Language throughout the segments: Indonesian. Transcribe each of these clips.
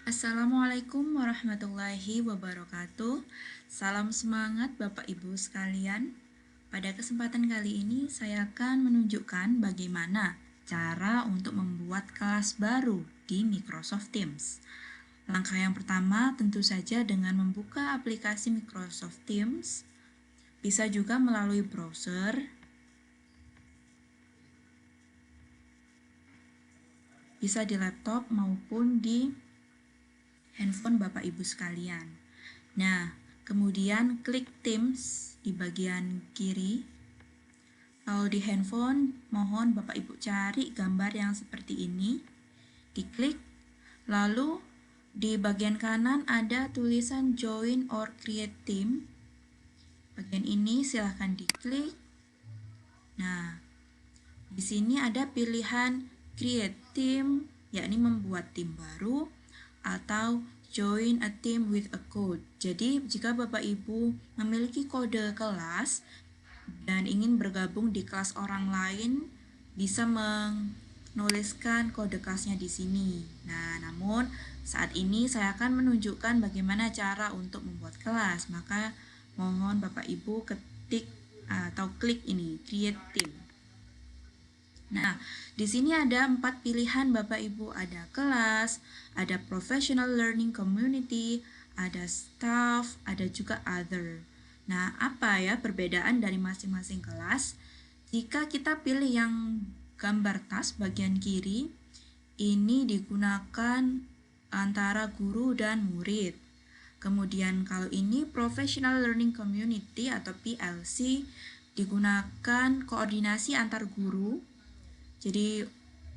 Assalamualaikum warahmatullahi wabarakatuh. Salam semangat Bapak Ibu sekalian. Pada kesempatan kali ini saya akan menunjukkan bagaimana cara untuk membuat kelas baru di Microsoft Teams. Langkah yang pertama tentu saja dengan membuka aplikasi Microsoft Teams. Bisa juga melalui browser. Bisa di laptop maupun di handphone Bapak Ibu sekalian. Nah, kemudian klik Teams di bagian kiri. Kalau di handphone, mohon Bapak Ibu cari gambar yang seperti ini. Diklik, lalu di bagian kanan ada tulisan Join or Create Team. Bagian ini silahkan diklik. Nah, di sini ada pilihan Create Team, yakni membuat tim baru, atau Join a team with a code. Jadi, jika Bapak Ibu memiliki kode kelas dan ingin bergabung di kelas orang lain, bisa menuliskan kode kelasnya di sini. Nah, namun saat ini saya akan menunjukkan bagaimana cara untuk membuat kelas. Maka mohon Bapak Ibu ketik atau klik ini, Create Team. Nah, di sini ada 4 pilihan Bapak Ibu, ada kelas, ada professional learning community, ada staff, ada juga other. Nah, apa ya perbedaan dari masing-masing kelas? Jika kita pilih yang gambar tas bagian kiri, ini digunakan antara guru dan murid. Kemudian kalau ini professional learning community atau PLC, digunakan koordinasi antar guru. Jadi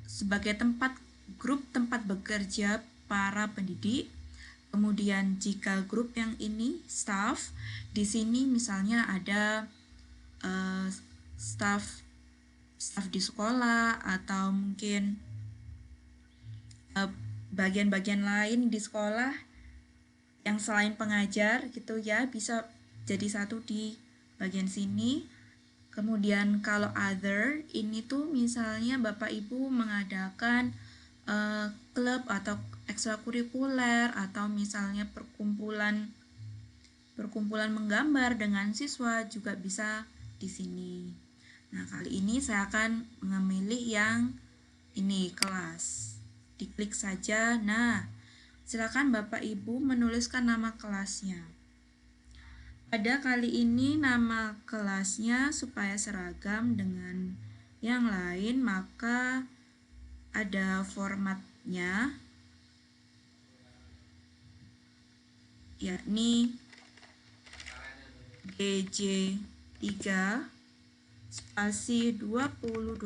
sebagai grup tempat bekerja para pendidik. Kemudian jika grup yang ini staff, di sini misalnya ada staff di sekolah atau mungkin bagian-bagian lain di sekolah yang selain pengajar gitu ya, bisa jadi satu di bagian sini. Kemudian kalau other, ini tuh misalnya Bapak Ibu mengadakan klub atau ekstrakurikuler atau misalnya perkumpulan menggambar dengan siswa juga bisa di sini. Nah, kali ini saya akan memilih yang ini, kelas. Diklik saja. Nah, silakan Bapak Ibu menuliskan nama kelasnya. Pada kali ini nama kelasnya supaya seragam dengan yang lain, maka ada formatnya, yakni GJ3 spasi 2020,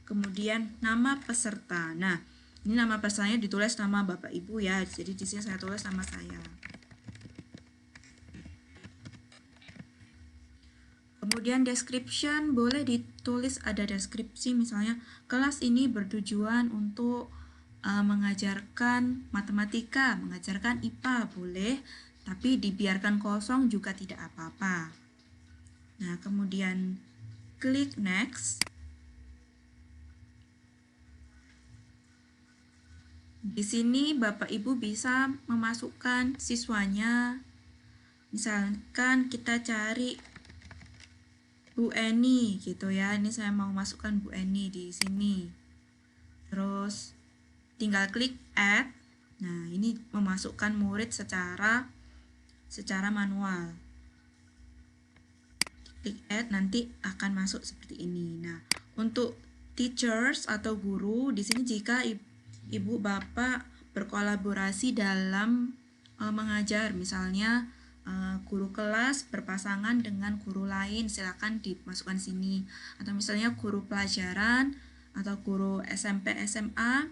kemudian nama peserta. Nah, ini nama pesertanya ditulis nama Bapak Ibu ya. Jadi di sini saya tulis nama saya. Kemudian description boleh ditulis ada deskripsi, misalnya kelas ini bertujuan untuk mengajarkan matematika, mengajarkan IPA boleh, tapi dibiarkan kosong juga tidak apa-apa. Nah, kemudian klik next. Di sini Bapak Ibu bisa memasukkan siswanya. Misalkan kita cari Bu Eni gitu ya. Ini saya mau masukkan Bu Eni di sini. Terus tinggal klik add. Nah, ini memasukkan murid secara manual. Klik add, nanti akan masuk seperti ini. Nah, untuk teachers atau guru, di sini jika Ibu Bapak berkolaborasi dalam mengajar, misalnya guru kelas berpasangan dengan guru lain, silakan dimasukkan sini. Atau misalnya guru pelajaran atau guru SMP SMA,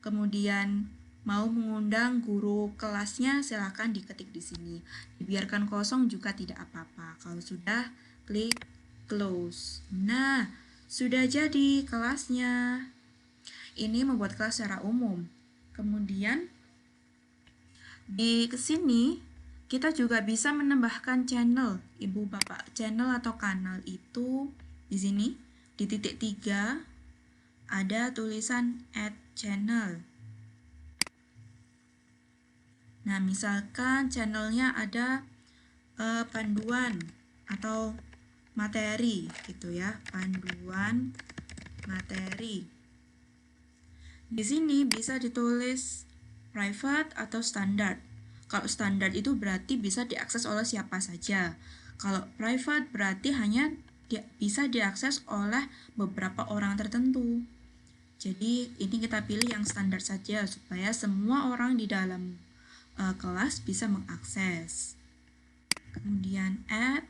kemudian mau mengundang guru kelasnya, silakan diketik di sini. Dibiarkan kosong juga tidak apa-apa. Kalau sudah, klik close. Nah, sudah jadi kelasnya. Ini membuat kelas secara umum. Kemudian di sini kita juga bisa menambahkan channel. Ibu Bapak, channel atau kanal itu di sini di titik 3 ada tulisan add channel. Nah, misalkan channelnya ada panduan atau materi gitu ya, panduan materi. Di sini bisa ditulis private atau standar. Kalau standar itu berarti bisa diakses oleh siapa saja. Kalau private berarti hanya bisa diakses oleh beberapa orang tertentu. Jadi ini kita pilih yang standar saja supaya semua orang di dalam kelas bisa mengakses. Kemudian add.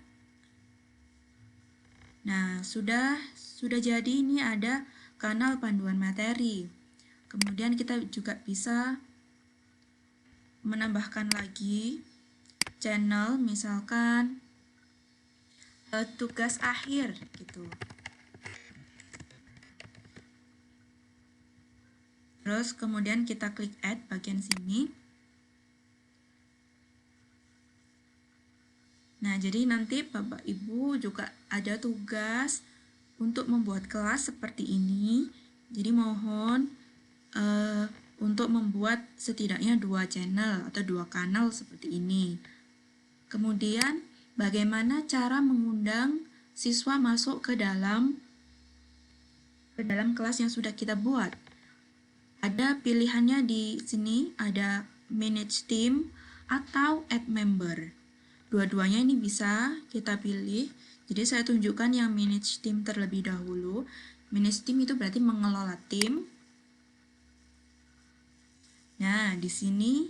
Nah, sudah jadi ini ada kanal panduan materi. Kemudian kita juga bisa menambahkan lagi channel, misalkan tugas akhir gitu. Terus kemudian kita klik add bagian sini. Nah, jadi nanti Bapak Ibu juga ada tugas untuk membuat kelas seperti ini. Jadi mohon untuk membuat setidaknya 2 channel atau 2 kanal seperti ini. Kemudian bagaimana cara mengundang siswa masuk ke dalam kelas yang sudah kita buat. Ada pilihannya di sini, ada manage team atau add member. Dua-duanya ini bisa kita pilih. Jadi saya tunjukkan yang manage team terlebih dahulu. Manage team itu berarti mengelola tim. Nah, di sini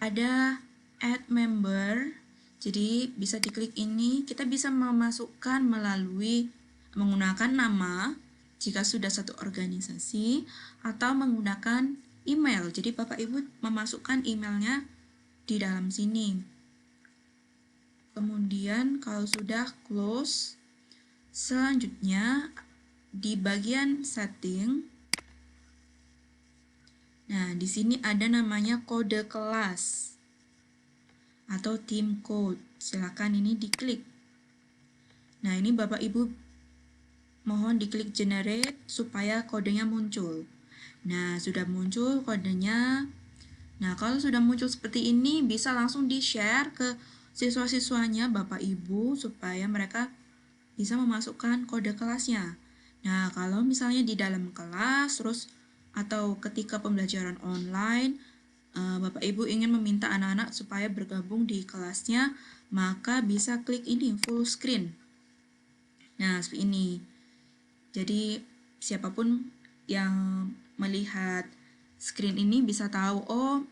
ada add member. Jadi bisa diklik ini, kita bisa memasukkan melalui menggunakan nama jika sudah satu organisasi atau menggunakan email. Jadi Bapak Ibu memasukkan emailnya di dalam sini. Kemudian kalau sudah close, selanjutnya di bagian setting. Nah, di sini ada namanya kode kelas atau team code. Silakan ini diklik. Nah, ini Bapak Ibu mohon diklik generate supaya kodenya muncul. Nah, sudah muncul kodenya. Nah, kalau sudah muncul seperti ini, bisa langsung di-share ke siswa-siswanya Bapak Ibu supaya mereka bisa memasukkan kode kelasnya. Nah, kalau misalnya di dalam kelas terus atau ketika pembelajaran online, Bapak Ibu ingin meminta anak-anak supaya bergabung di kelasnya, maka bisa klik ini full screen. Nah, seperti ini. Jadi siapapun yang melihat screen ini bisa tahu, oh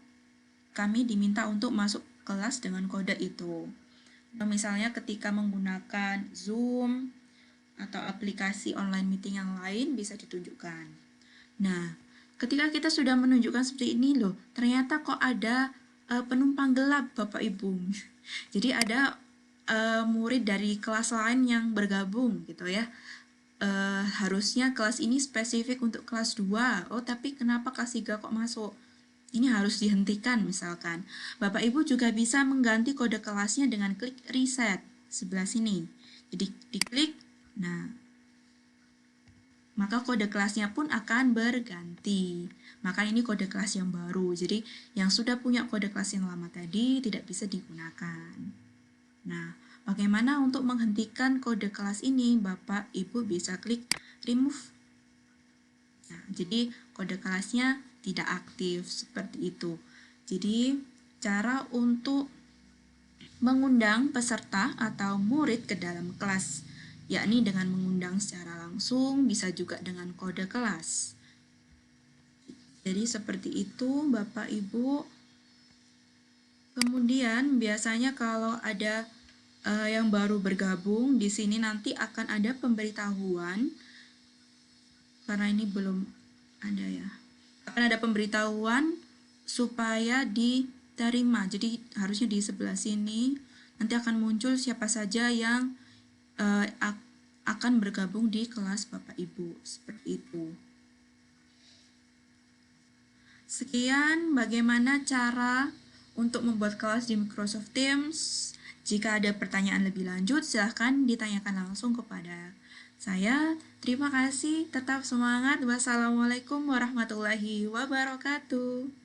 kami diminta untuk masuk kelas dengan kode itu. Nah, misalnya ketika menggunakan Zoom atau aplikasi online meeting yang lain bisa ditunjukkan. Nah, ketika kita sudah menunjukkan seperti ini loh, ternyata kok ada penumpang gelap Bapak Ibu. Jadi ada murid dari kelas lain yang bergabung gitu ya. Harusnya kelas ini spesifik untuk kelas 2. Oh, tapi kenapa kelas 3 kok masuk? Ini harus dihentikan misalkan. Bapak Ibu juga bisa mengganti kode kelasnya dengan klik reset sebelah sini. Jadi diklik, nah maka kode kelasnya pun akan berganti. Maka ini kode kelas yang baru. Jadi yang sudah punya kode kelas yang lama tadi tidak bisa digunakan. Nah, bagaimana untuk menghentikan kode kelas ini? Bapak Ibu bisa klik remove. Nah, jadi kode kelasnya tidak aktif seperti itu. Jadi cara untuk mengundang peserta atau murid ke dalam kelas, yakni dengan mengundang secara langsung, bisa juga dengan kode kelas. Jadi seperti itu Bapak Ibu. Kemudian biasanya kalau ada yang baru bergabung, di sini nanti akan ada pemberitahuan. Karena ini belum ada ya. Akan ada pemberitahuan supaya diterima. Jadi harusnya di sebelah sini nanti akan muncul siapa saja yang akan bergabung di kelas Bapak Ibu. Seperti itu. Sekian bagaimana cara untuk membuat kelas di Microsoft Teams. Jika ada pertanyaan lebih lanjut, silahkan ditanyakan langsung kepada saya. Terima kasih, tetap semangat. Wassalamualaikum warahmatullahi wabarakatuh.